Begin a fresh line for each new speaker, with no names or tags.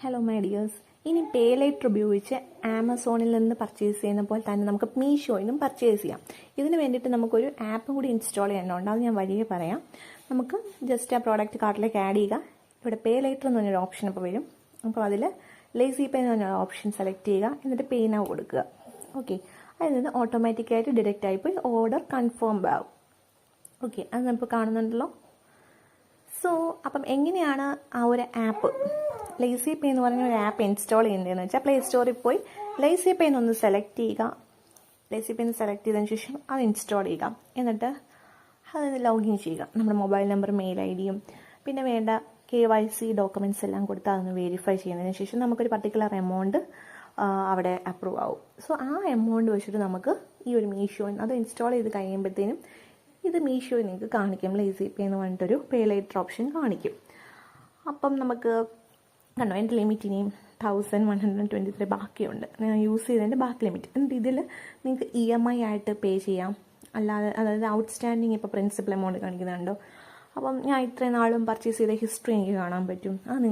Hello my dears. ഇനി pay later ഉപയോഗിച്ച് ആമസോണിൽ നിന്ന് പർച്ചേസ് ചെയ്യുന്ന പോലെ തന്നെ നമുക്ക് മീഷോയിലും പർച്ചേസ് ചെയ്യാം. ഇതിന് വേണ്ടിയിട്ട് നമുക്കൊരു ആപ്പും കൂടി ഇൻസ്റ്റാൾ ചെയ്യാനുണ്ട്. അത് ഞാൻ വഴിയെ പറയാം. നമുക്ക് ജസ്റ്റ് ആ പ്രോഡക്റ്റ് കാർട്ടിലേക്ക് ആഡ് ചെയ്യുക. ഇവിടെ പേ ലേറ്റർ എന്ന് പറഞ്ഞൊരു ഓപ്ഷൻ ഇപ്പോൾ വരും. അപ്പോൾ അതിൽ ലേസി പേ എന്ന് പറഞ്ഞൊരു ഓപ്ഷൻ സെലക്ട് ചെയ്യുക. എന്നിട്ട് പേ നൗ കൊടുക്കുക. ഓക്കെ, അതിൽ നിന്ന് ഓട്ടോമാറ്റിക്കായിട്ട് ഡിഡക്റ്റ് ആയിപ്പോയി ഓർഡർ കൺഫേംഡ് ആവും. ഓക്കെ, അത് നമുക്ക് കാണുന്നുണ്ടല്ലോ. സോ അപ്പം എങ്ങനെയാണ് ആ ഒരു ആപ്പ് ലേസി പേ എന്ന് പറഞ്ഞ ഒരു ആപ്പ് ഇൻസ്റ്റാൾ ചെയ്യേണ്ടതെന്ന് വെച്ചാൽ പ്ലേ സ്റ്റോറിൽ പോയി ലേസി പേ എന്നൊന്ന് സെലക്ട് ചെയ്യുക. ലേസി പേ എന്ന് സെലക്ട് ചെയ്തതിന് ശേഷം അത് ഇൻസ്റ്റാൾ ചെയ്യുക. എന്നിട്ട് അത് ലോഗിൻ ചെയ്യുക. നമ്മുടെ മൊബൈൽ നമ്പർ, മെയിൽ ഐ.ഡിയും പിന്നെ വേണ്ട KYC ഡോക്യുമെൻറ്റ്സ് എല്ലാം കൊടുത്ത് അതൊന്ന് വെരിഫൈ ചെയ്യുന്നതിന് ശേഷം നമുക്കൊരു പർട്ടിക്കുലർ എമൗണ്ട് അവിടെ അപ്രൂവ് ആവും. സോ ആ എമൗണ്ട് വെച്ചിട്ട് നമുക്ക് ഈ ഒരു മീഷോയിൽ അത് ഇൻസ്റ്റാൾ ചെയ്ത് കഴിയുമ്പോഴത്തേനും ഇത് മീഷോയിൽ നിങ്ങൾക്ക് കാണിക്കും. ലേസി പേ എന്ന് പറഞ്ഞിട്ടൊരു പേ ലേറ്റർ ഓപ്ഷൻ കാണിക്കും. അപ്പം നമുക്ക് കണ്ടോ, എൻ്റെ ലിമിറ്റ് ഇനിയും 1123 ബാക്കിയുണ്ട്. ഞാൻ യൂസ് ചെയ്തതിൻ്റെ ബാക്കി ലിമിറ്റ്. എന്നിട്ട് ഇതിൽ നിങ്ങൾക്ക് EMI ആയിട്ട് പേ ചെയ്യാം. അല്ലാതെ അതായത് ഔട്ട്സ്റ്റാൻഡിങ് ഇപ്പോൾ പ്രിൻസിപ്പൽ എമൗണ്ട് കാണിക്കുന്നുണ്ടോ. അപ്പം ഞാൻ ഇത്രയും നാളും പർച്ചേസ് ചെയ്ത ഹിസ്റ്ററി എനിക്ക് കാണാൻ പറ്റും. അത് നിങ്ങൾക്ക്